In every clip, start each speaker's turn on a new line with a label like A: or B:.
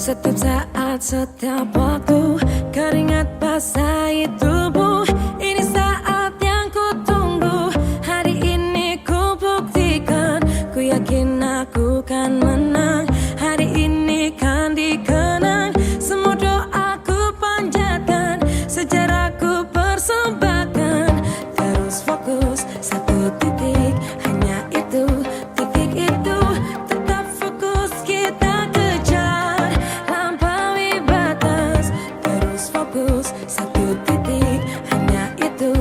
A: Setiap saat, setiap waktu, keringat basahi tubuh. Ini saat yang ku tunggu. Hari ini ku buktikan, ku yakin aku kan menang. Hari ini kan dikenang, semua doaku panjatkan, sejarahku persembahkan. Terus fokus, satu titik, hanya itu, titik itu. Tetap fokus, kita kejar, lampaui batas. Terus fokus, satu titik, hanya itu,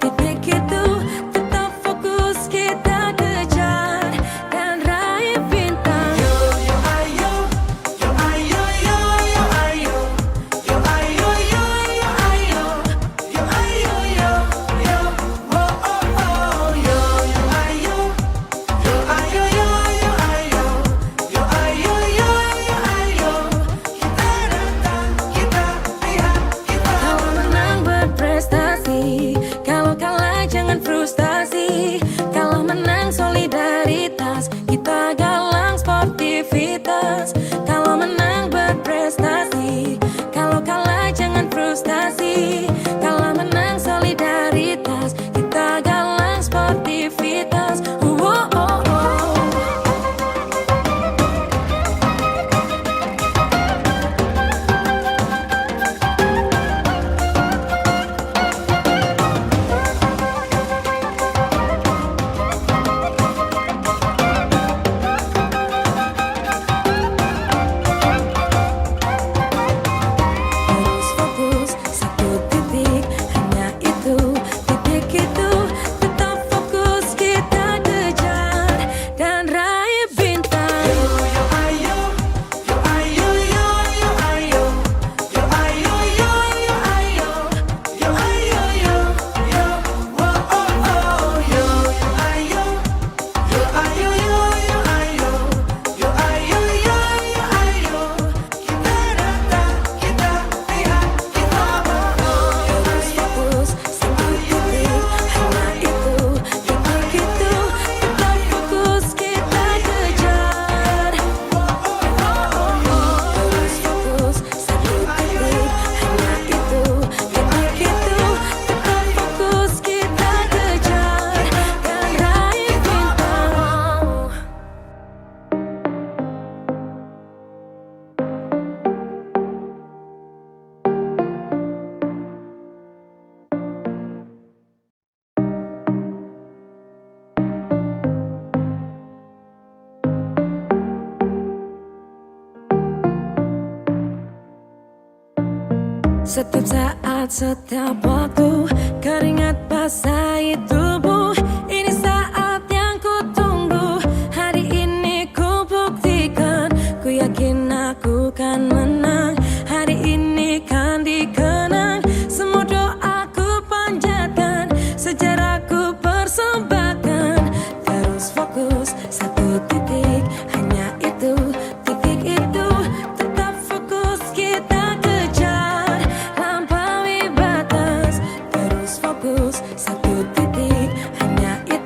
A: titik itu. Tetap fokus, kita kejar, dan raih bintang. Yo yo ayo, yo ayo, yo yo ayo, yo ayo, yo yo ayo, yo ayo, yo yo, oh oh oh. Yo yo ayo, yo ayo, yo yo ayo, yo ayo, yo yo ayo. Kita datang, kita lihat, kita. Kalau menang berprestasi, kalau kalah jangan frustasi. Kalau menang solidaritas, kita galang sportivitas. Kalau menang berprestasi, kalau kalah jangan frustasi. Kalau menang solidaritas, kita galang sportivitas. Oh, oh, oh. Terus fokus, satu titik, hanya itu, titik itu. Tetap fokus, kita kejar, dan raih bintang. Yo yo ayo, yo ayo, yo yo ayo, yo ayo, yo yo ayo, yo ayo, yo yo, oh oh oh. Yo yo ayo, yo ayo, yo yo ayo, yo ayo, yo yo ayo. Kita datang, kita lihat, kita terus fokus, satu titik, hanya itu, titik itu. Tetap fokus, kita kejar. Terus fokus, satu titik, hanya itu, titik itu. Tetap fokus, kita kejar, dan raih bintang. Setiap saat, setiap waktu, keringat basahi tubuh. Ini saat yang ku tunggu. Hari ini ku buktikan, ku yakin aku kan menang. Hari ini kan dikenang, semua doaku panjatkan, sejarahku persembahkan. Terus fokus, satu titik, hanya itu, titik itu. Tetap fokus, kita kejar, lampaui batas. Terus fokus, satu titik, hanya itu.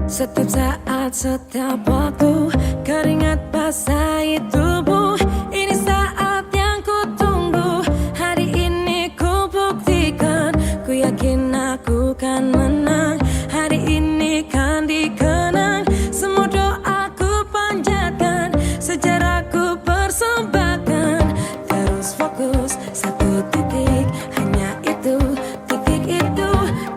A: Setiap saat, setiap waktu, keringat basahi tubuh. Ini saat yang ku tunggu. Hari ini ku buktikan, ku yakin aku kan menang. Hari ini kan dikenang, semua doaku panjatkan, sejarahku persembahkan. Terus fokus, satu titik, hanya itu, titik itu.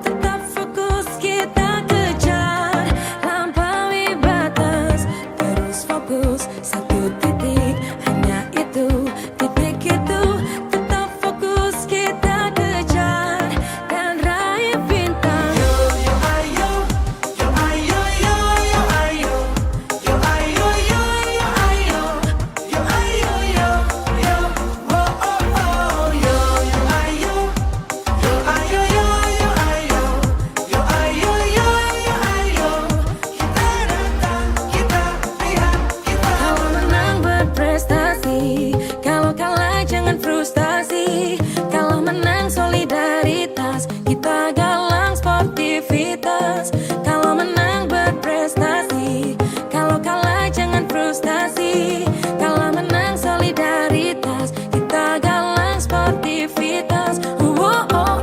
A: Tetap fokus, kita kejar, lampaui batas. Terus fokus, satu titik, hanya itu, titik itu. Tetap fokus, kita kejar, dan raih bintang. Yo yo ayo, yo ayo, yo yo ayo, yo ayo, yo yo ayo, yo ayo, yo yo, oh oh oh, yo yo ayo, yo ayo, yo yo ayo, yo ayo, yo yo ayo. Kita datang, kita lihat, kita. Kalau menang berprestasi, kalau kalah jangan frustasi. Kalau menang solidaritas, kita galang sportivitas. Kalau menang berprestasi, kalau kalah jangan frustasi. Kalau menang solidaritas, kita galang sportivitas. Oh, oh, oh.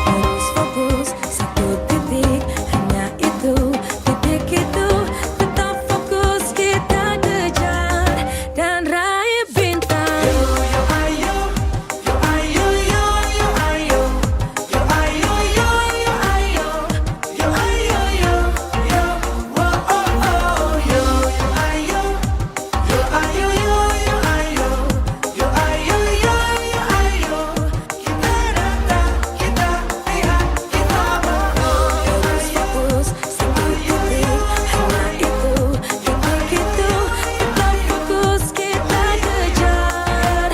A: Terus fokus, satu titik, hanya itu, titik itu. Tetap fokus, kita kejar, dan raih bintang. Yo yo ayo, yo ayo, yo yo ayo, yo ayo, yo yo ayo, yo ayo, yo yo, oh oh oh, yo yo ayo, yo ayo, yo yo ayo, yo ayo, yo yo ayo. Kita datang, kita lihat, kita terus fokus, satu titik, hanya itu, titik itu. Tetap fokus, kita kejar.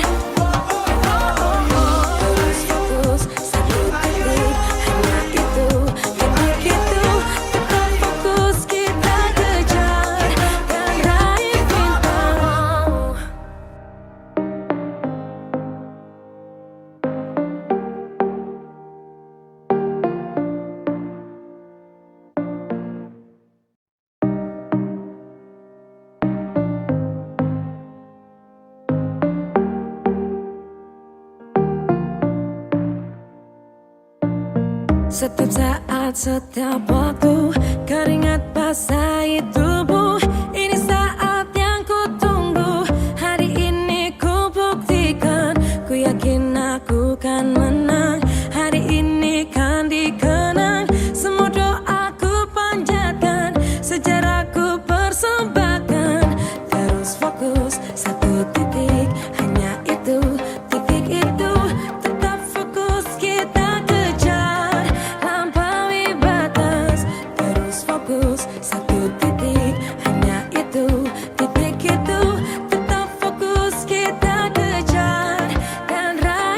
A: Terus fokus, satu titik, hanya itu, titik itu. Tetap fokus, kita kejar, dan raih bintang. Setiap saat, setiap waktu, keringat basahi tubuh. Ini saat yang ku tunggu. Hari ini ku buktikan, ku yakin aku kan menang. Hari ini kan dikenang, semua doaku panjatkan, sejarahku persembahkan. Terus fokus, satu titik, hanya itu, titik itu. Tetap fokus, kita kejar, lampaui batas. Terus fokus, satu titik, hanya itu, titik itu. Tetap fokus, kita kejar, dan raih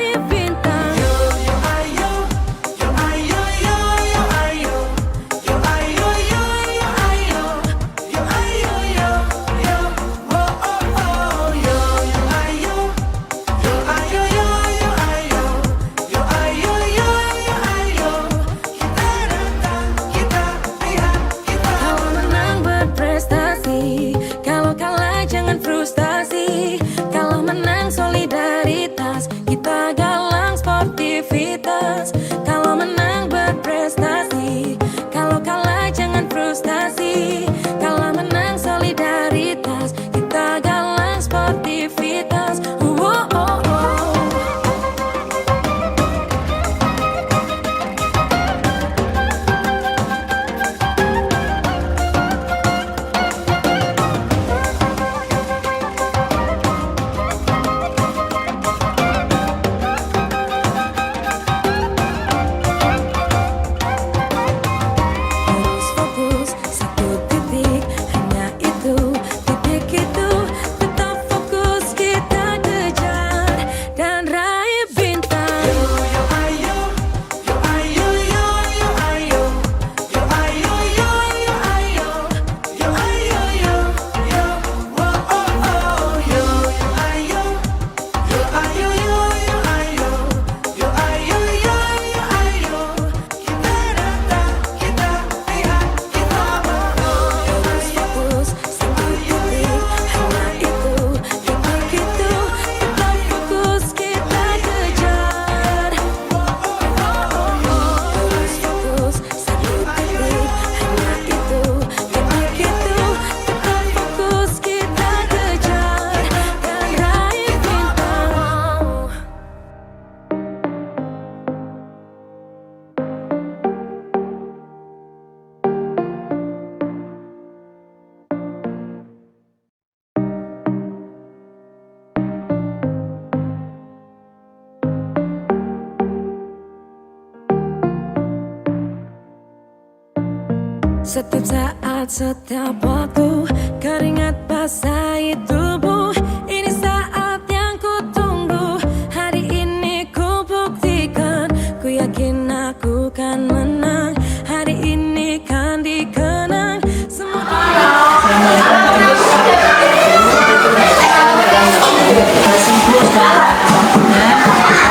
A: Setiap saat, setiap waktu, keringat basahi tubuh. Ini saat yang ku tunggu. Hari ini ku buktikan, ku yakin aku kan menang. Hari ini kan dikenang semua.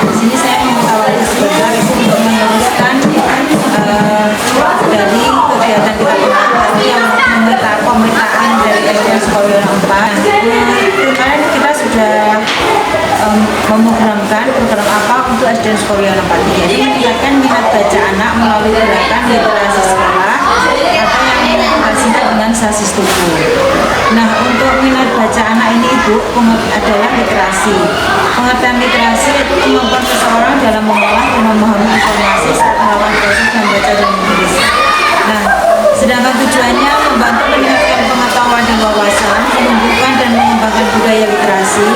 B: Di sini saya mengawali sebentar untuk meneruskan dari kegiatan kita yang pemetaan dari SDN Sekolah 4. Kemarin kita sudah memprogramkan program apa untuk SDN Sekolah 4, yaitu meningkatkan minat baca anak melalui gerakan literasi sekolah atau yang disingkat dengan sasis tubuh. Nah, untuk minat baca anak ini Ibu adalah literasi. Pengertian literasi itu kemampuan seseorang dalam mengolah dan memahami informasi saat melakukan proses membaca dan menulis. Nah, sedangkan tujuannya membantu meningkatkan pengetahuan dan wawasan, menumbuhkan dan mengembangkan budaya literasi,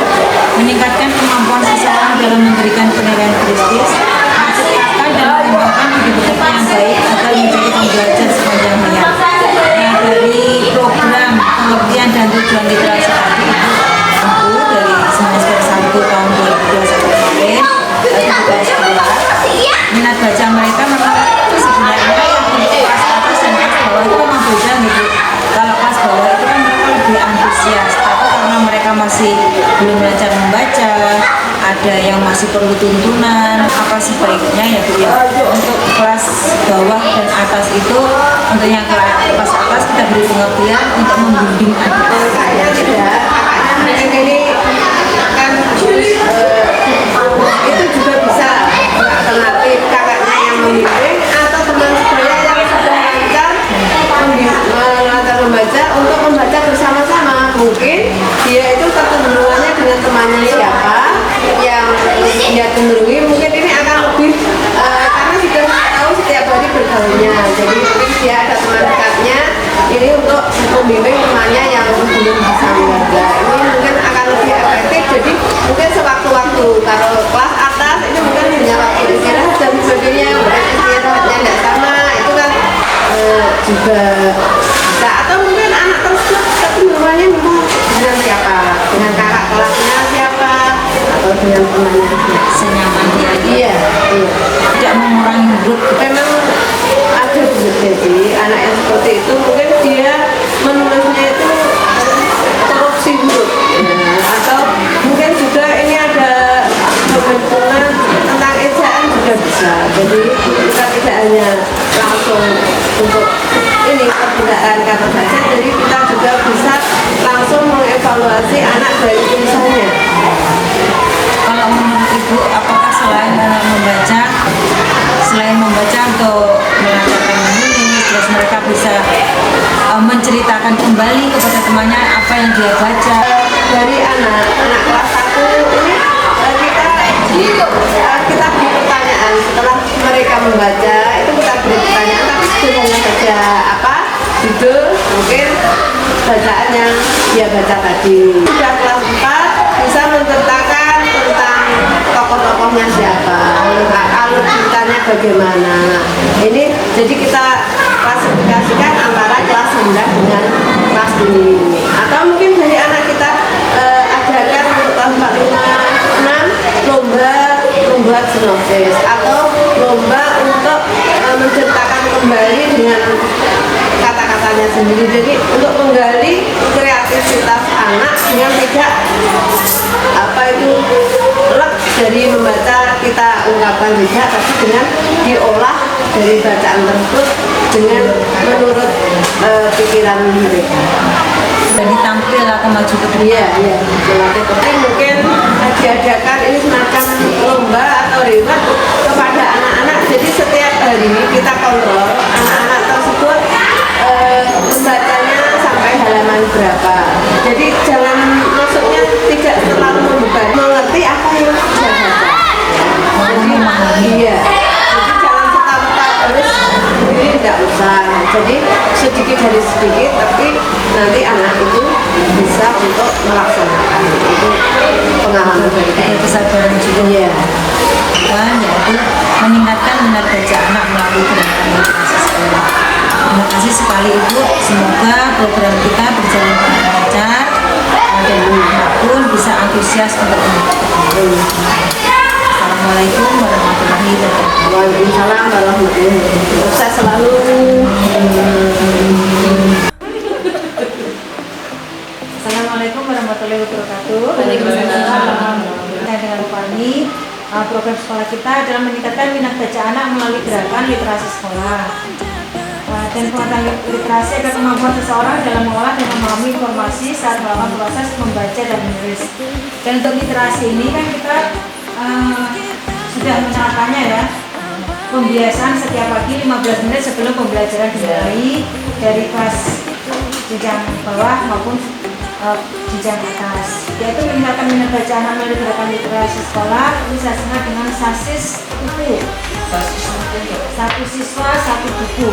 B: meningkatkan kemampuan seseorang dalam memberikan penilaian kritis, menciptakan dan mengembangkan hidup yang baik agar menjadi pembelajar sepanjang hayat. Nah, dari program pengertian dan tujuan literasi tadi Ibu dari semester 1 tahun 2021 kemarin juga sekolah minat baca mereka memang sebenarnya yang untuk kelas atas dan kelas bawah itu memang beda gitu. Kalau kelas bawah itu kan mereka lebih antusias, tapi karena mereka masih belum belajar membaca, ada yang masih perlu tuntunan, apa sebaiknya ya Bu ya. Untuk kelas bawah dan atas itu, untuk yang kelas atas kita beri pengertian untuk membimbing
C: Kakaknya tidak, kakaknya ini kan itu juga bisa alternatif kakaknya yang membimbing atau teman sebaya yang sudah belajar membaca untuk membaca bersama-sama. Mungkin dia itu kecenderungannya dengan temannya siapa yang dia cenderungi, mungkin ini akan lebih karena sudah tahu setiap hari bergaulnya, jadi mungkin dia ada teman dekatnya ini untuk membimbing temannya yang belum bisa membaca. Ini mungkin akan lebih efektif, jadi mungkin sewaktu-waktu. Kalau kelas atas ini mungkin hanya waktu istirahat dan sebagainya, mungkin istirahatnya tidak sama, itu kan juga bisa. Atau mungkin anak tersebut kecenderungannya memang dengan siapa, dengan kakak kelasnya siapa, atau dengan temannya
B: senyaman dia.
C: Iya, iya.
B: Tidak mengurangi grup.
C: Memang ada jadi anak yang seperti itu mungkin dia menulisnya itu korupsi huruf atau mungkin juga ini ada kebentungan tentang ejaan juga bisa. Jadi kita tidak hanya langsung untuk ini perbedaan kata saja, jadi kita juga bisa langsung mengevaluasi anak dari tulisannya.
B: Kalau menurut Ibu, apakah selain membaca untuk melancarkan menulis, terus mereka bisa menceritakan kembali kepada temannya apa yang dia baca?
C: Dari anak kelas 1 ini kita beri pertanyaan setelah mereka membaca, itu kita beri pertanyaan tapi sederhana saja, apa judul, mungkin bacaan yang dia baca tadi. Sudah kelas 4 bisa menceritakan tentang tokoh-tokohnya siapa, alur ceritanya bagaimana. Ini jadi kita klasifikasikan antara kelas rendah dengan kelas tinggi. Atau mungkin dari anak kita adakan untuk kelas 4, 5, 6 lomba sinopsis atau lomba untuk menceritakan kembali dengan kata-katanya sendiri. Jadi untuk menggali kreativitas anak dengan tidak lek dari membaca kita ungkapkan tidak, tapi dengan diolah dari bacaan tersebut dengan menurut pikiran mereka.
B: Jadi tampil atau maju ke depan.
C: Iya. Tapi mungkin diadakan ini semacam lomba atau reward kepada anak-anak. Jadi setiap hari kita kontrol anak-anak tersebut membacanya sampai halaman berapa. Jadi jangan, maksudnya tidak terlalu membebani, mengerti apa yang dia baca. Iya. Jadi jangan serta-merta harus ini, tidak usah. Jadi sedikit dari sedikit, tapi nanti anak itu bisa untuk melaksanakan. Itu pengalaman dari
B: Ada kesadaran juga.
C: Iya.
B: Kan, yaitu meningkatkan minat baca anak melalui gerakan literasi sekolah. Terima kasih sekali Ibu. Semoga program kita berjalan dengan lancar dan anak-anak pun bisa antusias untuk mengikuti. Assalamualaikum warahmatullahi wabarakatuh.
C: Waalaikumsalam warahmatullahi wabarakatuh. Sukses selalu.
B: Assalamualaikum warahmatullahi wabarakatuh.
C: Waalaikumsalam.
B: Saya dengan Bu Parmi. Program sekolah kita adalah meningkatkan minat baca anak melalui gerakan literasi sekolah. Dan pengetahuan literasi adalah kemampuan seseorang dalam mengolah dan memahami informasi saat melakukan proses membaca dan menulis. Dan untuk literasi ini kan kita sudah menerapkannya ya, pembiasaan setiap pagi 15 menit sebelum pembelajaran dimulai dari kelas jenjang bawah maupun jenjang atas, yaitu meningkatkan minat baca anak melalui gerakan literasi sekolah. Ini saya sebut dengan SASIS buku. Satu siswa satu buku.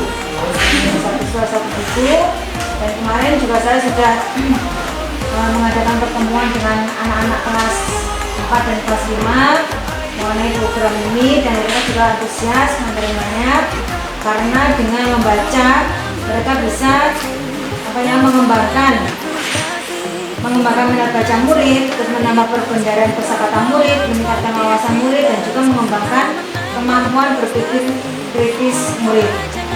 B: Satu siswa satu buku. Dan kemarin juga saya sudah mengadakan pertemuan dengan anak-anak kelas 4 dan kelas 5 mengenai program ini, dan mereka juga antusias menerimanya karena dengan membaca mereka bisa mengembangkan minat baca murid, terus menambah perbendaharaan kosakata murid, meningkatkan wawasan murid, dan juga mengembangkan kemampuan berpikir kritis murid,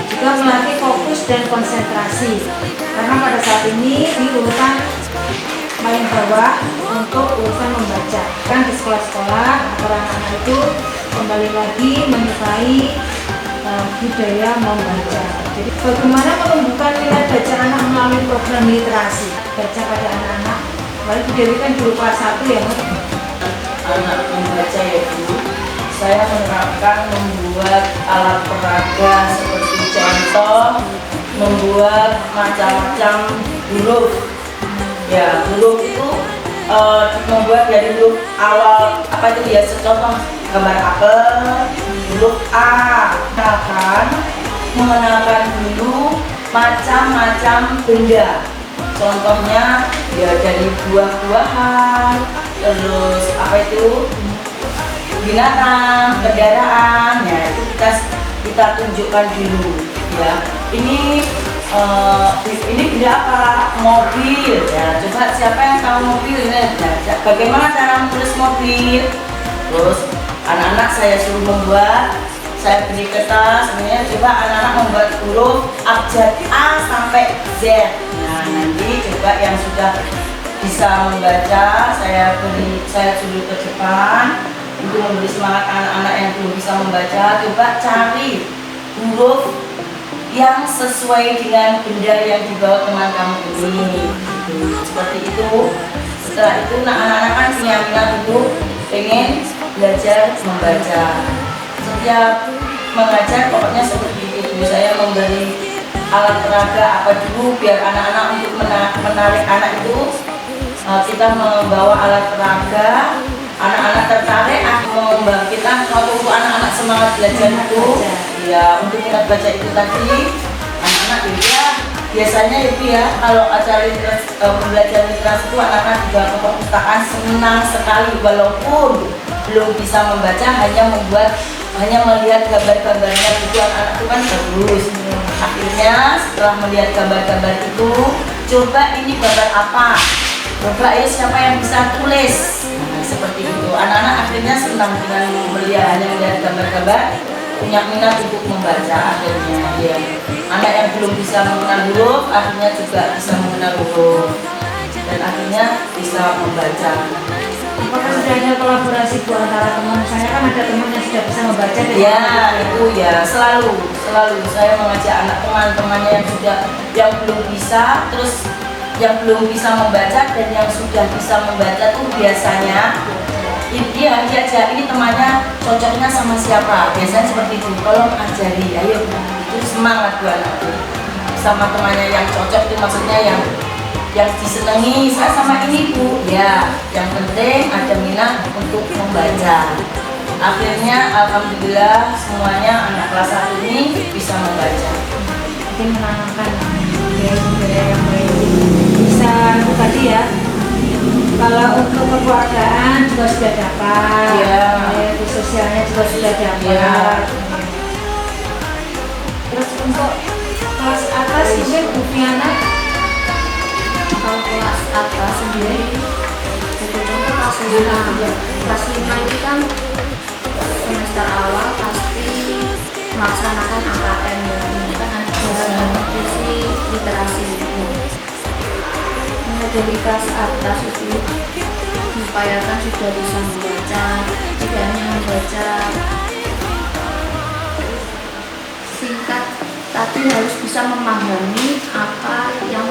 B: juga melatih fokus dan konsentrasi. Karena pada saat ini di urutan paling bawah untuk urusan membaca, kan di sekolah-sekolah agar anak-anak itu kembali lagi menyukai budaya membaca. Jadi bagaimana menumbuhkan minat baca anak melalui program literasi baca pada anak-anak? Lalu Bu Dewi kan guru kelas 1 ya, Bu?
D: Anak membaca ya Bu. Saya menerapkan membuat alat peraga seperti contoh membuat macam-macam huruf. Ya, huruf itu membuat dari huruf awal apa itu ya, contoh gambar apel, huruf A. Kita akan mengenalkan dulu macam-macam benda. Contohnya ya dari buah-buahan, terus apa itu binatang, kendaraan. Ya itu kita tunjukkan dulu ya. Ini benda apa? Mobil. Ya coba siapa yang tahu mobil ini? Ya, bagaimana cara menulis mobil? Terus anak-anak saya suruh membuat, saya beri kertas, sebenarnya coba anak-anak membuat huruf abjad A sampai Z. Nah nanti coba yang sudah bisa membaca saya suruh ke depan untuk memberi semangat anak-anak yang belum bisa membaca. Coba cari huruf yang sesuai dengan benda yang dibawa teman kamu ini. Seperti itu. Setelah itu anak-anak kan punya minat untuk pengen belajar membaca. Setiap mengajar pokoknya seperti itu. Saya memberi alat peraga apa dulu biar anak-anak untuk menarik anak itu. Kita membawa alat peraga, anak-anak tertarik, membangkitkan suatu untuk anak-anak semangat belajar itu. Ya untuk minat baca itu tadi anak-anak ya biasanya itu ya kalau acara pembelajaran literasi itu anak-anak juga ke perpustakaan senang sekali walaupun belum bisa membaca, hanya melihat gambar-gambarnya itu anak-anak itu kan bagus. Akhirnya setelah melihat gambar-gambar itu, coba ini gambar apa? Coba ya siapa yang bisa tulis? Nah, seperti itu. Anak-anak akhirnya senang dengan hanya melihat gambar-gambar, punya minat untuk membaca akhirnya. Ya. Anak yang belum bisa mengenal huruf, akhirnya juga bisa mengenal huruf dan akhirnya bisa membaca.
B: Apakah sudah ada kolaborasi Bu antara teman? Saya kan ada teman yang sudah bisa membaca.
D: Ya itu ya selalu saya mengajak anak teman-temannya yang belum bisa, terus yang belum bisa membaca dan yang sudah bisa membaca tuh biasanya dia diajak ini temannya cocoknya sama siapa, biasanya seperti itu. Tolong ajari, ayo itu semangat buat anakku sama temannya yang cocok itu maksudnya yang disenangi. Saya sama ini Bu ya, yang penting ada minat untuk membaca. Akhirnya alhamdulillah semuanya anak kelas 1 ini bisa membaca.
B: Mungkin menanamkan budaya yang baik bisa itu tadi ya. Kalau untuk kekeluargaan juga sudah dapat, itu sosialnya juga sudah dapat. Terus untuk kelas A Literasinya Bu Fiana
E: Kalau kelas atas sendiri, jadi contoh kelas 5 itu kan semester awal pasti melaksanakan AKM ya. Ini kan ada nutrisi literasi itu. Nah, dari kelas atas itu diupayakan sudah bisa membaca, tidak hanya membaca singkat, tapi harus bisa memahami apa yang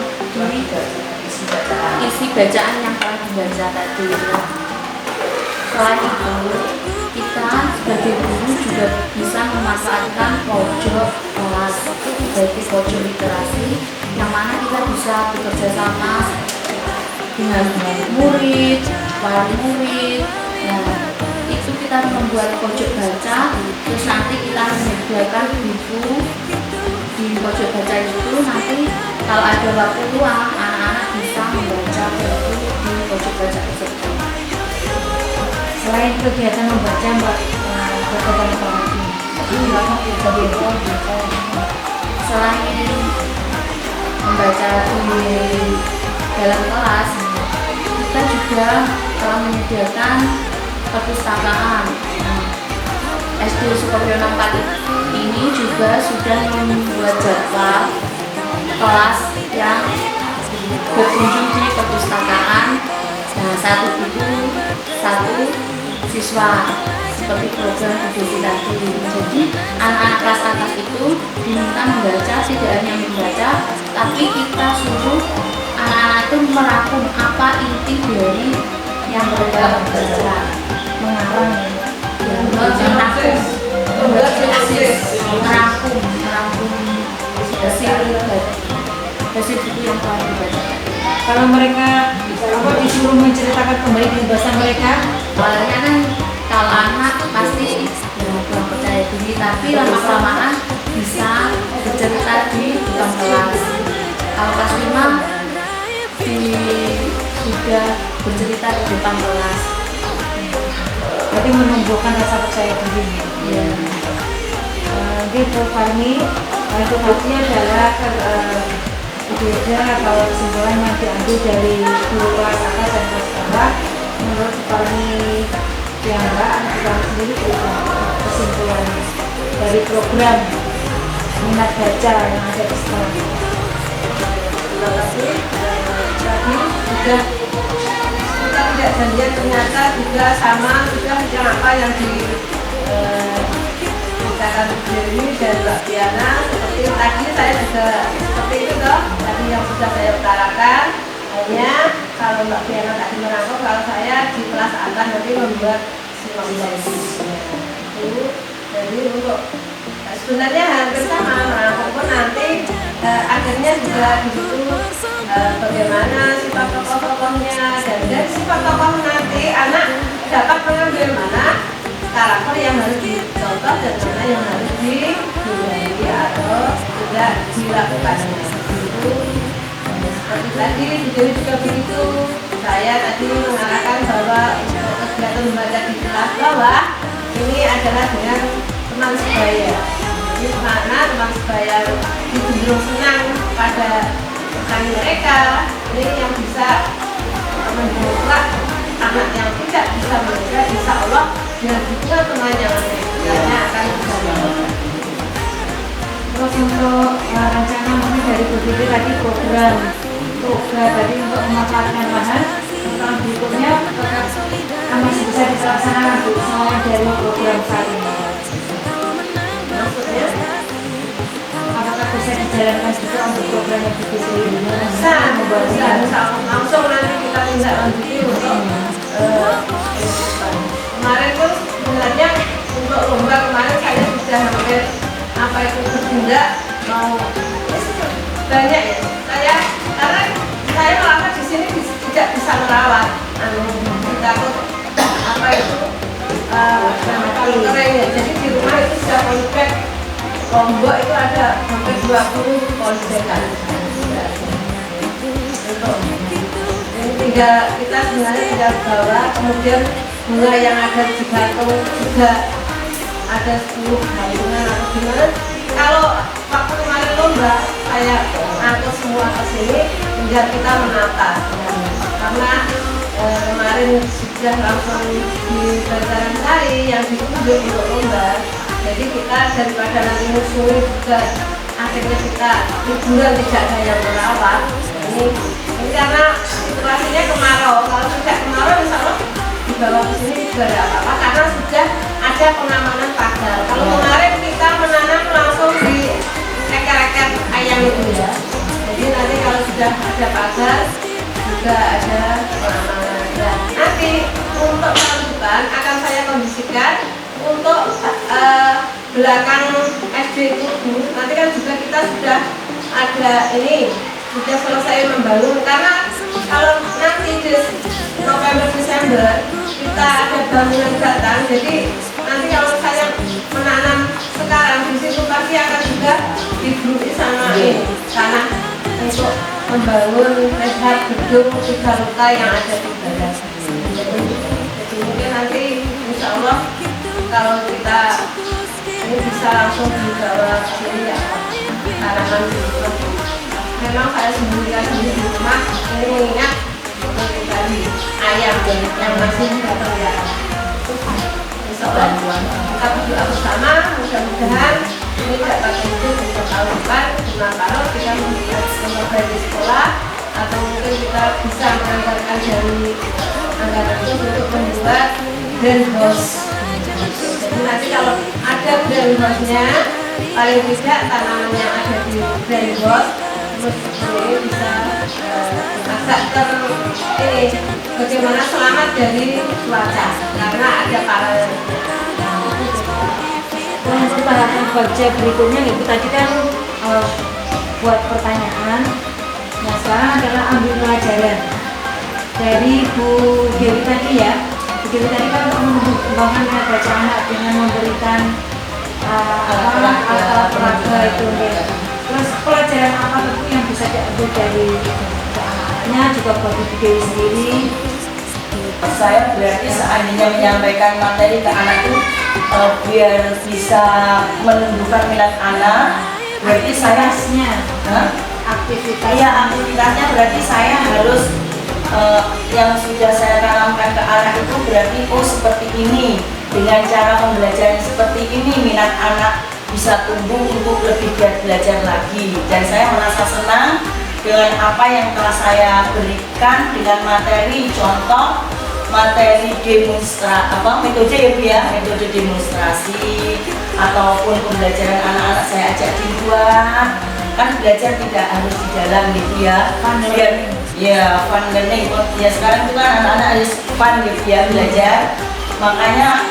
E: isi bacaan yang telah dibaca tadi. Selain itu, kita sebagai guru juga bisa memanfaatkan pojok kelas, sebagai pojok literasi, yang mana kita bisa bekerja sama dengan murid, wali murid. Nah, itu kita membuat pojok baca, terus nanti kita menyediakan buku di pojok baca itu. Nanti kalau ada waktu luang, anak-anak bisa membaca buku di pojok baca tersebut.
B: selain kegiatan membaca Mbak, kegiatan apa lagi?
E: Selain membaca di dalam kelas, kita juga telah menyediakan perpustakaan. SD Sukoryono 4 ini juga sudah membuat jadwal kelas yang berkunjung di perpustakaan. Nah, satu buku, satu siswa, seperti program edukasi tadi. Jadi anak-anak kelas atas itu diminta membaca, tidak hanya membaca, tapi kita suruh anak-anak itu merangkum apa inti dari yang mereka baca, mengarang, merangkum hasil buku yang telah dibaca.
B: Kalau mereka disuruh menceritakan kembali di bahasa mereka,
E: Awalnya kan kalau anak pasti kurang percaya diri, tapi lama-kelamaan bisa bercerita di depan kelas. Kalau kelas 5 sudah bercerita di depan kelas.
B: berarti menumbuhkan rasa percaya diri.
E: Ya.
B: Gitu Fahmi, itu artinya adalah berbeda kalau kesimpulan yang diambil dari guru kelas atas dan kelas bawah. Menurut Fahmi Tiara, anak Fahmi sendiri kesimpulan dari program minat baca yang ada di sekolah.
C: Terima kasih. Tadi sudah kita tidak janjian, ternyata juga sama sudah yang apa yang dikatakan Dewi dan Mbak Diana. Seperti tadi saya juga seperti itu toh, tadi yang sudah saya utarakan. Hanya kalau Mbak Diana tadi merangkum, kalau saya di kelas atas nanti membuat sinopsisnya. Itu jadi untuk sebenarnya hampir sama, merangkum pun nanti akhirnya juga di situ bagaimana sifat tokoh-tokohnya, dan dari sifat tokoh nanti anak dapat mengambil mana karakter yang harus dicontoh dan mana yang harus dihindari atau tidak dilakukannya. Itu seperti tadi jadi juga begitu. Saya tadi mengarahkan bahwa kegiatan membaca di kelas bawah ini adalah dengan teman sebaya. Jadi mana teman sebaya cenderung senang pada rekan mereka, ini yang bisa mendongkrak anak yang tidak bisa membaca, insya Allah dengan dukungan teman yang lainnya akan bisa membaca.
B: Terus untuk rencana mungkin dari BPD tadi program tadi untuk memanfaatkan lahan, tahun berikutnya masih bisa dilaksanakan Bu, selain dari program saat ini.
C: Maksudnya
B: Apakah bisa dijalankan juga untuk program yang BPD ini?
C: bisa langsung nanti kita tindak lanjuti untuk kemarin pun sebenarnya untuk lomba kemarin saya sudah hampir apa itu bertindak mau banyak ya saya, karena saya merasa di sini tidak bisa merawat takut apa itu kering ya. Jadi di rumah itu sudah polybag lombok itu ada hampir 20 polybag kan. Tinggal kita sebenarnya tinggal bawa, kemudian bunga yang ada di gantung juga ada 10 gantungan atau gimana. Kalau waktu kemarin lomba saya angkut semua ke sini biar kita menata. Karena kemarin sudah langsung di pelajaran tari yang ditunjuk untuk lomba. Jadi kita daripada nanti musuhin juga akhirnya kita liburan tidak ada yang merawat. Ini karena situasinya kemarau. Kalau tidak kemarau insya Allah dibawa ke sini juga tidak apa-apa karena sudah ada pengamanan pagar. Kalau kemarin kita menanam langsung di ekor-ekor ayam itu ya. Jadi nanti kalau sudah ada pagar juga ada pengamanan. Ya, nanti untuk tahun depan akan saya kondisikan untuk belakang SD Tugu. Nanti kan juga kita sudah ada ini sudah selesai membangun karena kalau nanti di November Desember kita ada bangunan datang, jadi nanti kalau saya menanam sekarang di situ pasti akan juga diberi sama ini tanah untuk membangun rehab gedung 3 luka yang ada di bawah. Jadi mungkin nanti insya Allah kalau kita ini bisa langsung dibawa ke sini ya tanaman di rumah. Memang saya sembunyikan sendiri di rumah ini mengingat untuk tadi ayam yang masih tidak terlihat. Insya Allah kita berdoa bersama mudah-mudahan ini dapat hidup untuk tahun depan. Nah, kalau kita membuat lembaga di sekolah atau mungkin kita bisa menganggarkan dari anggaran itu untuk membuat greenhouse. Jadi nanti kalau ada greenhouse-nya paling tidak tanaman yang ada di greenhouse terus ini bisa agak ini bagaimana selamat dari cuaca karena ada paralel.
B: Untuk tahapan baca berikutnya Ibu tadi kan buat pertanyaan. Nah sekarang adalah ambil pelajaran dari Bu Dewi tadi ya. Bu Dewi tadi kan mengembangkan minat baca anak dengan memberikan alat peraga itu. Terus pelajaran apa tuh yang bisa diambil dari anak-anaknya juga buat Bu Dewi sendiri?
D: Saya berarti seandainya menyampaikan materi ke anak itu biar bisa menumbuhkan minat anak, berarti saya aktivitasnya berarti saya harus yang sudah saya tanamkan ke anak itu berarti seperti ini, dengan cara pembelajaran seperti ini minat anak bisa tumbuh untuk lebih giat belajar lagi. Dan saya merasa senang dengan apa yang telah saya berikan dengan materi contoh, materi metode ya Bu ya, metode demonstrasi ataupun pembelajaran anak-anak saya ajak di luar. Kan belajar tidak harus di dalam gitu ya. Ya fun learning. Ya sekarang itu kan anak-anak harus fun gitu ya belajar. Makanya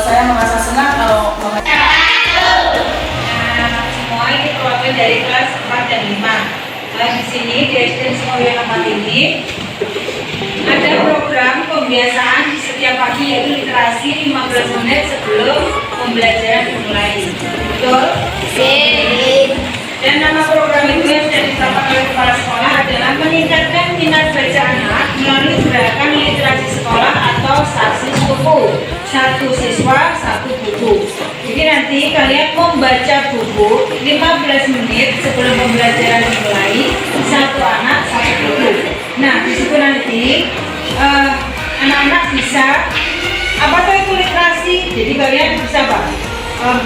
D: saya merasa senang kalau
B: Semua ini perwakilan dari kelas 4 dan 5. Nah, di sini di SD Sekolah Nomor ini ada program pembiasaan di setiap pagi yaitu literasi 15 menit sebelum pembelajaran dimulai. Betul? Dan nama program itu yang sudah ditetapkan oleh kepala sekolah adalah meningkatkan minat baca anak melalui gerakan literasi sekolah atau Sasis Buku. 1 siswa 1 buku. Jadi nanti kalian membaca buku 15 menit sebelum pembelajaran dimulai, 1 anak 1 buku. Nah, di situ nanti anak-anak bisa apa tuh itu literasi. Jadi kalian bisa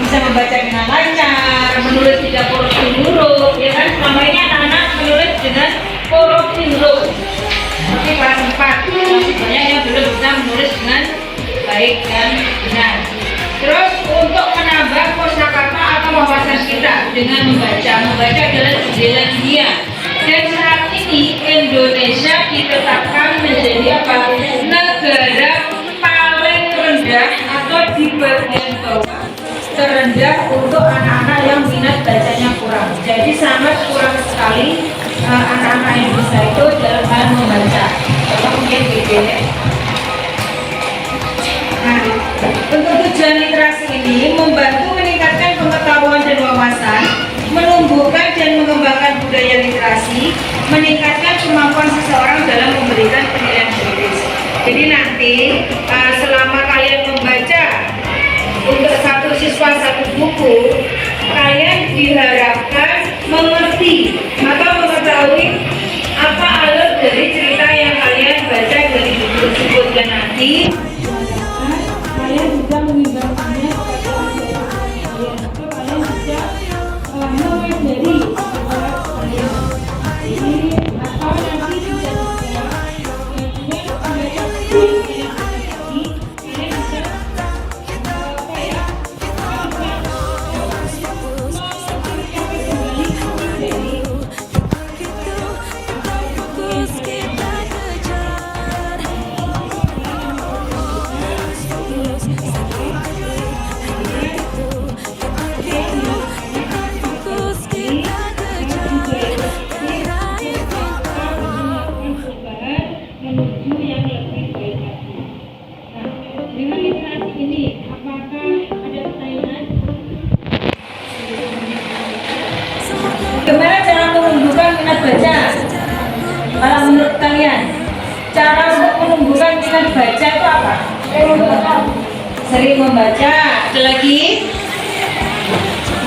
B: bisa membaca dengan lancar, menulis tidak huruf huruf, ya kan? Selama ini anak-anak menulis dengan huruf huruf. Tapi kelas 4 masih banyak yang belum bisa menulis dengan baik dan benar. Terus untuk menambah kosakata atau wawasan kita dengan membaca adalah jendela dunia. Dan saat ini Indonesia ditetapkan menjadi apa? Negara paling rendah atau di bagian bawah terendah untuk anak-anak yang minat bacanya kurang. Jadi sangat kurang sekali anak-anak Indonesia itu dalam hal membaca. Contoh mungkin begini. Nah, untuk tujuan literasi ini membantu meningkatkan pengetahuan dan wawasan, menumbuhkan dan mengembangkan budaya literasi, meningkatkan kemampuan seseorang dalam memberikan penilaian kritis. Jadi nanti selama kalian membaca untuk 1 siswa 1 buku, kalian diharapkan mengerti atau mengetahui apa alur dari cerita yang kalian baca dari buku tersebut, dan nanti kalian bisa mengibarkannya kepada kalian atau kalian bisa mempelajari kalian. Jadi atau nanti bisa gimana cara menumbuhkan minat baca? Kalau menurut kalian, cara untuk menumbuhkan minat baca itu apa? Sering membaca. Ada lagi?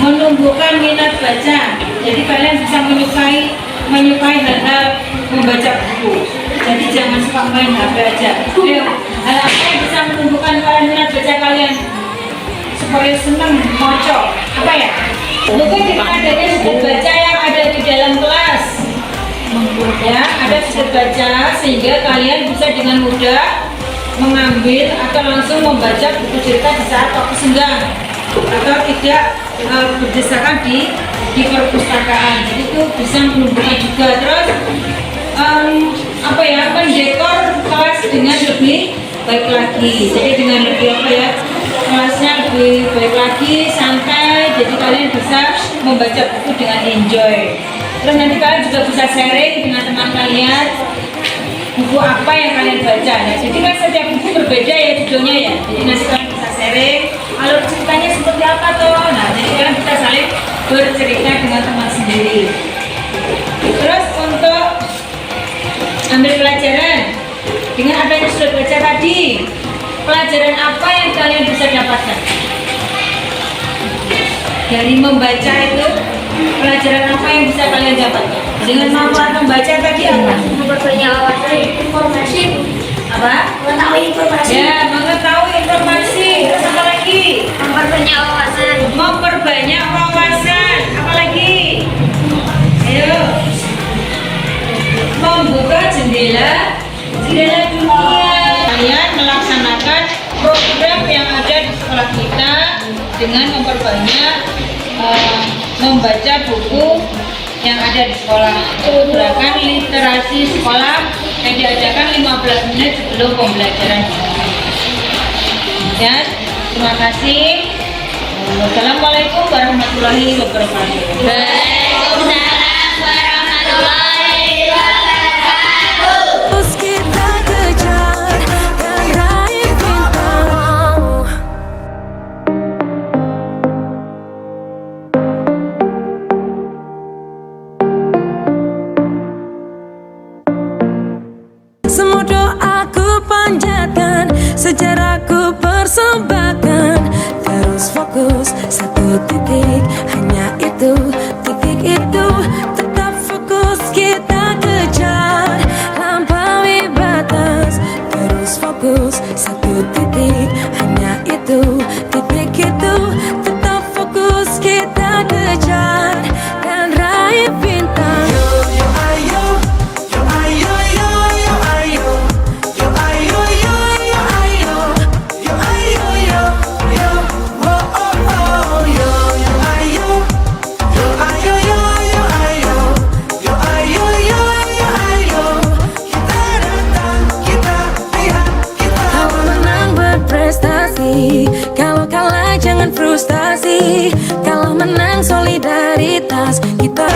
B: Menumbuhkan minat baca. Jadi kalian bisa menyukai hal-hal membaca buku. Jadi jangan suka main HP aja. Ayo, hal apa yang bisa menumbuhkan kalian minat baca kalian supaya senang baca? Apa ya? Mungkin dengan adanya sudut baca yang ada di dalam kelas, ya, ada sudut baca sehingga kalian bisa dengan mudah mengambil atau langsung membaca buku cerita di saat waktu senggang atau tidak berdasarkan di perpustakaan. Jadi itu bisa menumbuhkan juga. Terus apa ya, mendekor kelas dengan lebih baik lagi. Jadi dengan lebih apa ya, kelasnya lebih baik lagi, santai, jadi kalian bisa membaca buku dengan enjoy. Terus nanti kalian juga bisa sharing dengan teman kalian buku apa yang kalian baca. Nah, jadi kan setiap buku berbeda ya judulnya ya. Jadi nanti kalian bisa sharing alur ceritanya seperti apa tuh. Nah, jadi kalian bisa saling bercerita dengan teman sendiri. Terus untuk ambil pelajaran dengan adanya sudut baca tadi, pelajaran apa yang kalian bisa dapatkan dari membaca itu? Pelajaran apa yang bisa kalian dapatkan dengan membaca tadi? Apa?
E: Memperbanyak wawasan informasi.
B: Apa?
E: Mengetahui informasi.
B: Ya, mengetahui informasi. Terus apa lagi?
E: Memperbanyak wawasan.
B: Memperbanyak wawasan. Apa lagi? Ayo. Membuka jendela dunia. Kalian melaksanakan program yang ada di sekolah kita dengan memperbanyak membaca buku yang ada di sekolah. Gerakan literasi sekolah yang diadakan 15 menit sebelum pembelajaran. Ya, terima kasih. Wassalamualaikum warahmatullahi wabarakatuh.
E: Waalaikumsalam warahmatullahi wabarakatuh.
A: Terus kita kejar dan raih bintang. Semua doaku panjatkan, sejarahku persembahkan. Terus fokus satu titik, hanya itu, titik itu. Tetap fokus kita kejar, lampaui batas. Terus fokus satu titik, hanya itu, titik itu. Tetap fokus kita kejar dan raih bintang. Kalau menang berprestasi, kalau kalah jangan frustasi. Kalau menang solidaritas, kita